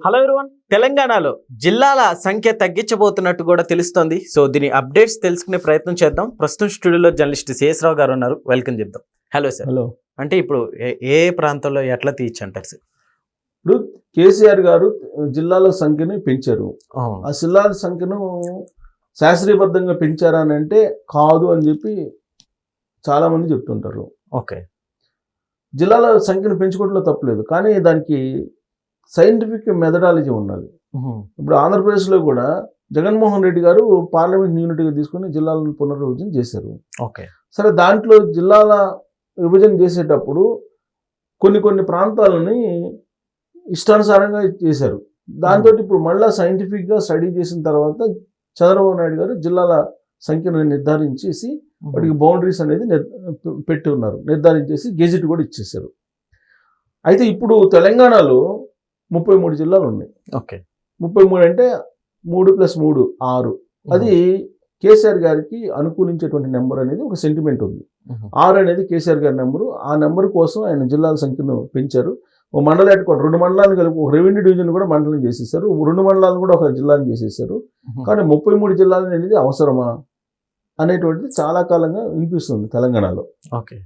Hello everyone, తెలంగాణలో జిల్లాల సంఖ్య తగ్గించబోతున్నట్టు కూడా తెలుస్తోంది. సో దీని అప్డేట్స్ తెలుసుకునే ప్రయత్నం చేద్దాం. ప్రస్తుతం స్టూడియోలో జర్నలిస్ట్ శేషరావు గారు ఉన్నారు. వెల్కమ్ చెప్దాం. Hello sir. హలో. అంటే ఇప్పుడు ఏ ప్రాంతంలో ఎట్లా తీయచ్చంటారు సార్? ఇప్పుడు కేసీఆర్ గారు జిల్లాల సంఖ్యని పెంచారు. ఆ జిల్లాల సంఖ్యను శాస్త్రీయబద్ధంగా పెంచారా అని అంటే కాదు అని చెప్పి చాలా మంది చెప్తుంటారు. ఓకే, జిల్లాల సంఖ్యను పెంచుకోవడంలో తప్పలేదు, కానీ దానికి సైంటిఫిక్ మెథడాలజీ ఉండాలి. ఇప్పుడు ఆంధ్రప్రదేశ్లో కూడా జగన్మోహన్ రెడ్డి గారు పార్లమెంట్ యూనిట్గా తీసుకుని జిల్లాలను పునర్విభజన చేశారు. ఓకే, సరే, దాంట్లో జిల్లాల విభజన చేసేటప్పుడు కొన్ని ప్రాంతాలని ఇష్టానుసారంగా చేశారు. దాంతో ఇప్పుడు మళ్ళీ సైంటిఫిక్గా స్టడీ చేసిన తర్వాత చంద్రబాబు నాయుడు గారు జిల్లాల సంఖ్యను నిర్ధారించేసి వాటికి బౌండరీస్ అనేది పెట్టి ఉన్నారు, నిర్ధారించేసి గెజిట్ కూడా ఇచ్చేశారు. అయితే ఇప్పుడు తెలంగాణలో 33 జిల్లాలు ఉన్నాయి. ఓకే, 33 అంటే 3+3 6. అది కేసీఆర్ గారికి అనుకూలించేటువంటి నెంబర్ అనేది ఒక సెంటిమెంట్ ఉంది. 6 అనేది కేసీఆర్ గారి నెంబరు. ఆ నెంబర్ కోసం ఆయన జిల్లాల సంఖ్యను పెంచారు. ఓ మండల హెడ్ క్వార్టర్ 2 మండలాలు కలిపి ఒక రెవెన్యూ డివిజన్ కూడా మండలం చేసేసారు. 2 మండలాలు కూడా ఒక జిల్లాని చేసేసారు. కానీ 33 జిల్లాలు అనేది అవసరమా అనేటువంటిది చాలా కాలంగా వినిపిస్తుంది తెలంగాణలో. ఓకే,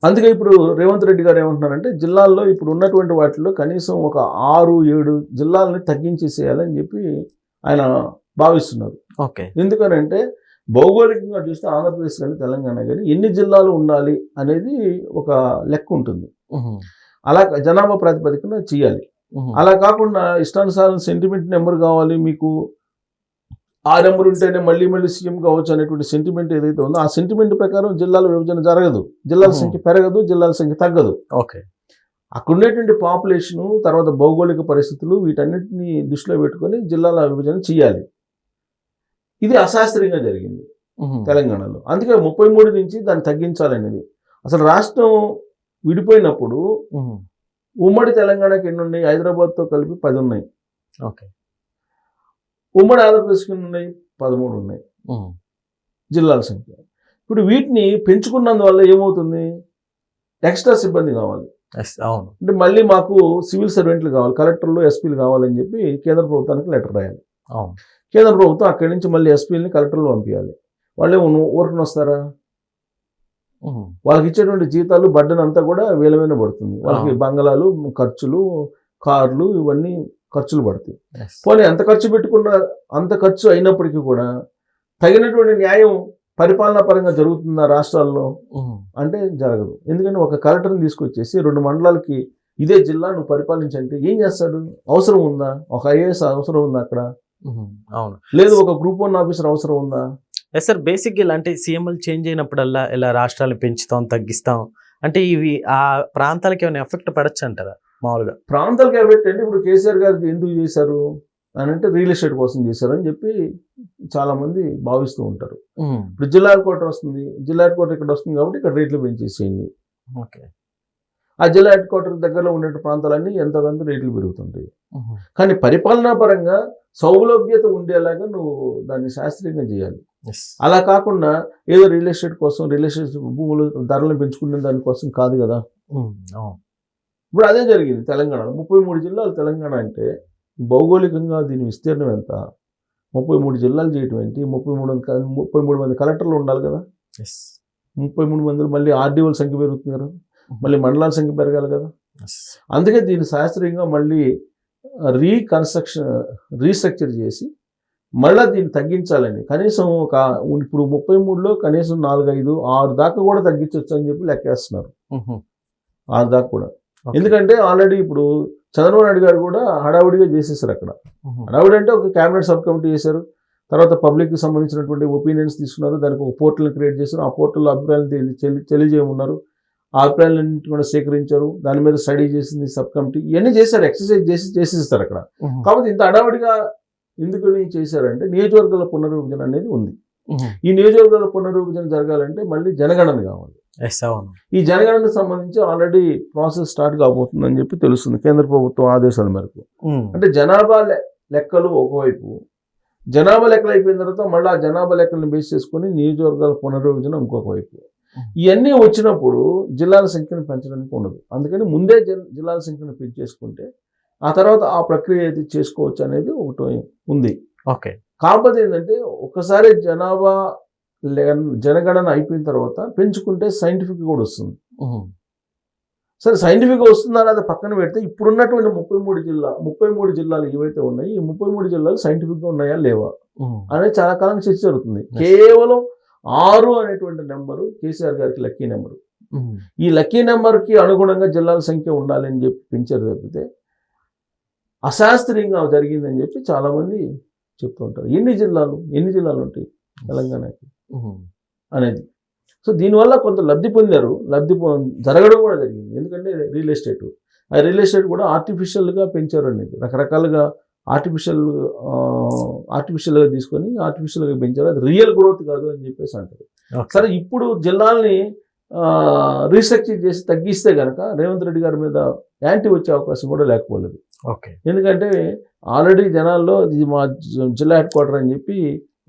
అందుకే ఇప్పుడు రేవంత్ రెడ్డి గారు ఏమంటున్నారంటే జిల్లాల్లో ఇప్పుడు ఉన్నటువంటి వాటిలో కనీసం ఒక 6-7 జిల్లాలని తగ్గించేసేయాలని చెప్పి ఆయన భావిస్తున్నారు. ఓకే, ఎందుకనంటే భౌగోళికంగా చూస్తే ఆంధ్రప్రదేశ్ కానీ తెలంగాణ కానీ ఎన్ని జిల్లాలు ఉండాలి అనేది ఒక లెక్క ఉంటుంది. అలా జనాభా ప్రాతిపదికన చేయాలి. అలా కాకుండా ఇష్టానుసారం సెంటిమెంట్ నెంబర్ కావాలి, మీకు ఆ నెంబర్ ఉంటేనే మళ్ళీ సీఎం కావచ్చు అనేటువంటి సెంటిమెంట్ ఏదైతే ఉందో ఆ సెంటిమెంట్ ప్రకారం జిల్లాల విభజన జరగదు, జిల్లాల సంఖ్య పెరగదు, జిల్లాల సంఖ్య తగ్గదు. ఓకే, అక్కడ ఉండేటువంటి పాపులేషను, తర్వాత భౌగోళిక పరిస్థితులు, వీటన్నిటిని దృష్టిలో పెట్టుకొని జిల్లాల విభజన చేయాలి. ఇది అశాస్త్రీయంగా జరిగింది తెలంగాణలో. అందుకే 33 నుంచి దాన్ని తగ్గించాలనేది. అసలు రాష్ట్రం విడిపోయినప్పుడు ఉమ్మడి తెలంగాణకి ఎన్ని ఉన్నాయి? హైదరాబాద్తో కలిపి 10 ఉన్నాయి. ఓకే, ఉమ్మడి ఆంధ్రప్రదేశ్కి ఎన్ని ఉన్నాయి? 13 ఉన్నాయి జిల్లాల సంఖ్య. ఇప్పుడు వీటిని పెంచుకున్నందువల్ల ఏమవుతుంది? ఎక్స్ట్రా సిబ్బంది కావాలి. అవును, అంటే మళ్ళీ మాకు సివిల్ సర్వెంట్లు కావాలి, కలెక్టర్లు, ఎస్పీలు కావాలని చెప్పి కేంద్ర ప్రభుత్వానికి లెటర్ రాయాలి. అవును, కేంద్ర ప్రభుత్వం అక్కడి నుంచి మళ్ళీ ఎస్పీలని కలెక్టర్లు పంపించాలి. వాళ్ళు ఊరికి వస్తారా? వాళ్ళకి ఇచ్చేటువంటి జీతాలు బడ్డన్ అంతా కూడా వేలమైన పడుతుంది. వాళ్ళకి బంగళాలు, ఖర్చులు, కార్లు, ఇవన్నీ ఖర్చులు పడతాయి. పోనీ ఎంత ఖర్చు పెట్టుకున్నా, అంత ఖర్చు అయినప్పటికీ కూడా తగినటువంటి న్యాయం పరిపాలనా పరంగా జరుగుతుందా రాష్ట్రాల్లో అంటే జరగదు. ఎందుకంటే ఒక కలెక్టర్ని తీసుకొచ్చేసి 2 మండలాలకి ఇదే జిల్లా నువ్వు పరిపాలించంటే ఏం చేస్తాడు? అవసరం ఉందా? ఒక ఐఏఎస్ అవసరం ఉందా అక్కడ? అవును, లేదు ఒక గ్రూప్ 1 ఆఫీసర్ అవసరం ఉందా? Yes sir. బేసిక్గా ఇలాంటి సీఎంలు చేంజ్ అయినప్పుడల్లా ఇలా రాష్ట్రాలు పెంచుతాం, తగ్గిస్తాం అంటే ఇవి ఆ ప్రాంతాలకి ఏమైనా ఎఫెక్ట్ పడచ్చు అంటారా? మామూలుగా ప్రాంతాలకు ఎఫెక్ట్ అంటే ఇప్పుడు కేసీఆర్ గారికి ఎందుకు చేశారు అని అంటే రియల్ ఎస్టేట్ కోసం చేశారని చెప్పి చాలా మంది భావిస్తూ ఉంటారు. ఇప్పుడు జిల్లా హెడ్ క్వార్టర్ వస్తుంది, జిల్లా హెడ్ క్వార్టర్ ఇక్కడ వస్తుంది కాబట్టి ఇక్కడ రేట్లు పెంచేసేయండి. ఓకే, ఆ జిల్లా హెడ్ క్వార్టర్ దగ్గరలో ఉండే ప్రాంతాలన్నీ ఎంతోకంత రేట్లు పెరుగుతుంటాయి. కానీ పరిపాలనా పరంగా సౌలభ్యత ఉండేలాగా నువ్వు దాన్ని శాస్త్రీయంగా చేయాలి. అలా కాకుండా ఏదో రియల్ ఎస్టేట్ కోసం, రియల్ ఎస్టేట్ భూములు ధరలను పెంచుకునే దానికోసం కాదు కదా. ఇప్పుడు అదే జరిగింది తెలంగాణలో. 33 జిల్లాలు తెలంగాణ అంటే భౌగోళికంగా దీని విస్తీర్ణం ఎంత? 33 జిల్లాలు చేయటం ఏంటి? 33 మంది కలెక్టర్లు ఉండాలి కదా. 33 మంది మళ్ళీ ఆర్డీఓల సంఖ్య పెరుగుతుంది కదా, మళ్ళీ మండలాల సంఖ్య పెరగాలి కదా. అందుకే దీన్ని శాస్త్రీయంగా మళ్ళీ రీస్ట్రక్చర్ చేసి మళ్ళీ దీన్ని తగ్గించాలని కనీసం ఇప్పుడు 33లో కనీసం 4, 5, 6 దాకా కూడా తగ్గించవచ్చు అని చెప్పి లెక్కేస్తున్నారు. 6 దాకా కూడా. ఎందుకంటే ఆల్రెడీ ఇప్పుడు చంద్రబాబు నాయుడు గారు కూడా హడావుడిగా చేసేసారు అక్కడ. హడావుడి అంటే ఒక క్యాబినెట్ సబ్ కమిటీ చేశారు, తర్వాత పబ్లిక్కి సంబంధించినటువంటి ఒపీనియన్స్ తీసుకున్నారు, దానికి ఒక పోర్టల్ని క్రియేట్ చేశారు. ఆ పోర్టల్లో అభిప్రాయాలు తెలియజేయమన్నారు. ఆ అభిప్రాయాలన్నింటినీ కూడా సేకరించారు, దాని మీద స్టడీ చేసింది సబ్ కమిటీ. ఇవన్నీ చేశారు, ఎక్సర్సైజ్ చేసేస్తారు అక్కడ. కాబట్టి ఇంత హడావుడిగా ఎందుకని చేశారంటే నియోజకవర్గాల పునర్విభజన అనేది ఉంది. ఈ నియోజకవర్గాల పునర్విభజన జరగాలంటే మళ్ళీ జనగణన కావాలి. ఈ జనగణనకు సంబంధించి ఆల్రెడీ ప్రాసెస్ స్టార్ట్ కాబోతుందని చెప్పి తెలుస్తుంది కేంద్ర ప్రభుత్వం ఆదేశాల మేరకు. అంటే జనాభా లెక్కలు ఒకవైపు, జనాభా లెక్కలు అయిపోయిన తర్వాత మళ్ళీ ఆ జనాభా లెక్కలను బేస్ చేసుకుని నియోజకవర్గాల పునర్విభజన ఇంకొక వైపు. ఇవన్నీ వచ్చినప్పుడు జిల్లాల సంఖ్యను పెంచడానికి ఉండదు. అందుకని ముందే జిల్లాల సంఖ్యను పెంచేసుకుంటే ఆ తర్వాత ఆ ప్రక్రియ అయితే చేసుకోవచ్చు అనేది ఒకటి ఉంది. ఓకే. కాకపోతే ఏంటంటే ఒకసారి జనగణన అయిపోయిన తర్వాత పెంచుకుంటే సైంటిఫిక్ కూడా వస్తుంది. సరే సైంటిఫిక్గా వస్తుందా అది పక్కన పెడితే ఇప్పుడున్నటువంటి 33 జిల్లాలు ఏవైతే ఉన్నాయి ఈ 33 జిల్లాలు సైంటిఫిక్గా ఉన్నాయా లేవా అనేది చాలా కాలం చర్చ జరుగుతుంది. కేవలం 6 అనేటువంటి నెంబరు కేసీఆర్ గారికి లక్కీ నెంబరు. ఈ లక్కీ నెంబర్కి అనుగుణంగా జిల్లాల సంఖ్య ఉండాలి అని చెప్పి పెంచారు తప్పితే అశాస్త్రీయంగా జరిగిందని చెప్పి చాలామంది చెప్తూ ఉంటారు. ఎన్ని జిల్లాలు ఉంటాయి తెలంగాణకి అనేది. సో దీనివల్ల కొంత లబ్ధి పొందారు, జరగడం కూడా జరిగింది. ఎందుకంటే రియల్ ఎస్టేట్ కూడా ఆర్టిఫిషియల్గా పెంచారు అనేది, రకరకాలుగా ఆర్టిఫిషియల్గా తీసుకొని ఆర్టిఫిషియల్గా పెంచారు. అది రియల్ గ్రోత్ కాదు అని చెప్పేసి అంటారు. సరే ఇప్పుడు జిల్లాల్ని రీస్ట్రక్చర్ చేసి తగ్గిస్తే కనుక రేవంత్ రెడ్డి గారి మీద యాంటీ వచ్చే అవకాశం కూడా లేకపోలేదు. ఓకే. ఎందుకంటే ఆల్రెడీ జనాల్లో ఇది మా జిల్లా హెడ్ క్వార్టర్ అని చెప్పి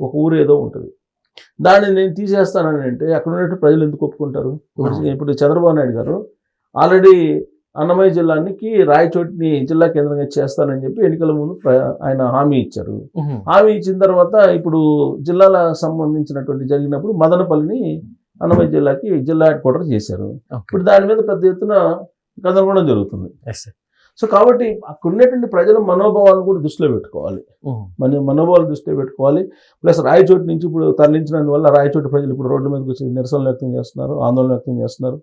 ఒక ఊరు ఏదో ఉంటుంది, దాన్ని నేను తీసేస్తానని అంటే అక్కడ ఉన్నట్టు ప్రజలు ఎందుకు ఒప్పుకుంటారు? ఇప్పుడు చంద్రబాబు నాయుడు గారు ఆల్రెడీ అన్నమయ్య జిల్లానికి రాయచోటిని జిల్లా కేంద్రంగా చేస్తానని చెప్పి ఎన్నికల ముందు ఆయన హామీ ఇచ్చారు. హామీ ఇచ్చిన తర్వాత ఇప్పుడు జిల్లాల సంబంధించినటువంటి జరిగినప్పుడు మదనపల్లిని అన్నమయ్య జిల్లాకి జిల్లా హెడ్ క్వార్టర్ చేశారు. ఇప్పుడు దాని మీద పెద్ద ఎత్తున గందరగోళం జరుగుతుంది. సో కాబట్టి అక్కడ ఉన్నటువంటి ప్రజల మనోభావాలను కూడా దృష్టిలో పెట్టుకోవాలి. మనోభావాలు దృష్టిలో పెట్టుకోవాలి. ప్లస్ రాయచోటి నుంచి ఇప్పుడు తరలించినందువల్ల రాయచోటి ప్రజలు ఇప్పుడు రోడ్ల మీదకి వచ్చి నిరసనలు వ్యక్తం చేస్తున్నారు, ఆందోళన వ్యక్తం చేస్తున్నారు.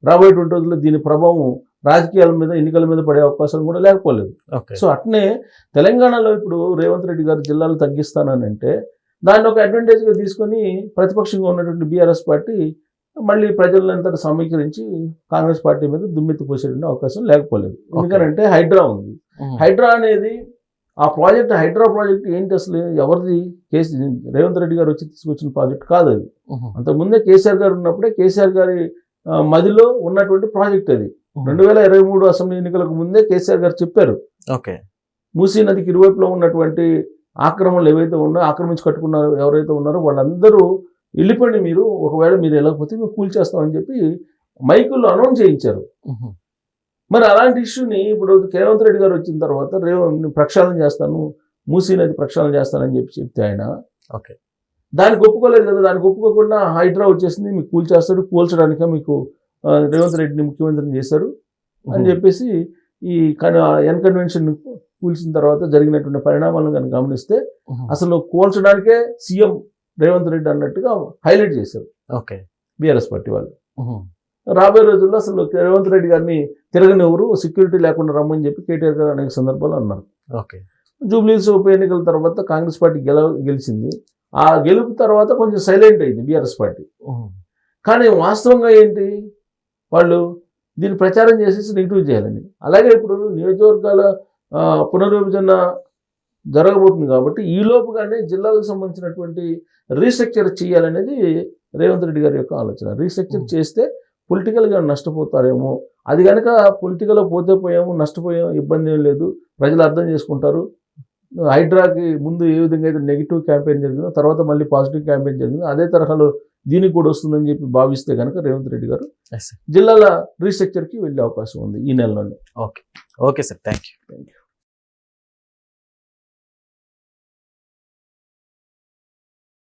రాబోయేటువంటి రోజుల్లో దీని ప్రభావం రాజకీయాల మీద, ఎన్నికల మీద పడే అవకాశం కూడా లేకపోలేదు. సో అట్నే తెలంగాణలో ఇప్పుడు రేవంత్ రెడ్డి గారు జిల్లాలు తగ్గిస్తానని అంటే దాన్ని ఒక అడ్వాంటేజ్గా తీసుకొని ప్రతిపక్షంగా ఉన్నటువంటి బీఆర్ఎస్ పార్టీ మళ్ళీ ప్రజలంతా సమీకరించి కాంగ్రెస్ పార్టీ మీద దుమ్మెత్తి పోసేటువంటి అవకాశం లేకపోలేదు. ఎందుకంటే హైడ్రా ఉంది. హైడ్రా అనేది హైడ్రా ప్రాజెక్ట్ ఏంటి అసలు ఎవరిది? రేవంత్ రెడ్డి గారు వచ్చి తీసుకొచ్చిన ప్రాజెక్ట్ కాదు అది. అంతకుముందే కేసీఆర్ గారు ఉన్నప్పుడే కేసీఆర్ గారి మదిలో ఉన్నటువంటి ప్రాజెక్ట్ అది. 2023 అసెంబ్లీ ఎన్నికలకు ముందే కేసీఆర్ గారు చెప్పారు. ఓకే. మూసీ నదికి ఇరువైపులో ఉన్నటువంటి ఆక్రమణలు ఏవైతే ఉన్నాయో, ఆక్రమించి కట్టుకున్నారో ఎవరైతే ఉన్నారో వాళ్ళందరూ వెళ్ళిపోండి, మీరు ఒకవేళ మీరు వెళ్ళకపోతే మేము కూల్చేస్తామని చెప్పి మైకుల్లో అనౌన్స్ చేయించారు. మరి అలాంటి ఇష్యూని ఇప్పుడు రేవంత్ రెడ్డి గారు వచ్చిన తర్వాత ప్రక్షాళన చేస్తాను, మూసీ నది ప్రక్షాళన చేస్తానని చెప్పి చెప్తే ఆయన దానికి ఒప్పుకోలేదు కదా. దానికి ఒప్పుకోకుండా హైడ్రా వచ్చేసింది, మీకు కూల్చడానికే మీకు రేవంత్ రెడ్డిని ముఖ్యమంత్రిని చేశారు అని చెప్పేసి ఈ ఎన్కన్వెన్షన్ కూల్చిన తర్వాత జరిగినటువంటి పరిణామాలను కనుక గమనిస్తే అసలు కూల్చడానికే సీఎం రేవంత్ రెడ్డి అన్నట్టుగా హైలైట్ చేశారు బీఆర్ఎస్ పార్టీ వాళ్ళు. రాబోయే రోజుల్లో అసలు రేవంత్ రెడ్డి గారిని తిరగనివ్వరు, సెక్యూరిటీ లేకుండా రమ్మని చెప్పి కేటీఆర్ గారు అనేక సందర్భాలు అన్నారు. జూబ్లీహిల్స్ ఉప ఎన్నికల తర్వాత కాంగ్రెస్ పార్టీ గెలిచింది. ఆ గెలుపు తర్వాత కొంచెం సైలెంట్ అయింది బీఆర్ఎస్ పార్టీ. కానీ వాస్తవంగా ఏంటి, వాళ్ళు దీన్ని ప్రచారం చేసేసి నెగిటివ్ చేయాలని. అలాగే ఇప్పుడు నియోజకవర్గాల పునర్విభజన జరగబోతుంది కాబట్టి ఈ లోపుగానే జిల్లాలకు సంబంధించినటువంటి రీస్ట్రక్చర్ చేయాలనేది రేవంత్ రెడ్డి గారి యొక్క ఆలోచన. రీస్ట్రక్చర్ చేస్తే పొలిటికల్గా నష్టపోతారేమో, అది కనుక పొలిటికల్గా నష్టపోయాము, ఇబ్బంది ఏం లేదు, ప్రజలు అర్థం చేసుకుంటారు. హైడ్రాకి ముందు ఏ విధంగా అయితే నెగిటివ్ క్యాంపెయిన్ జరిగిందో తర్వాత మళ్ళీ పాజిటివ్ క్యాంపెయిన్ జరిగిందో అదే తరహాలో దీనికి కూడా వస్తుందని చెప్పి భావిస్తే కనుక రేవంత్ రెడ్డి గారు జిల్లాల రీస్ట్రక్చర్కి వెళ్ళే అవకాశం ఉంది ఈ నెలలోనే. Okay sir, thank you.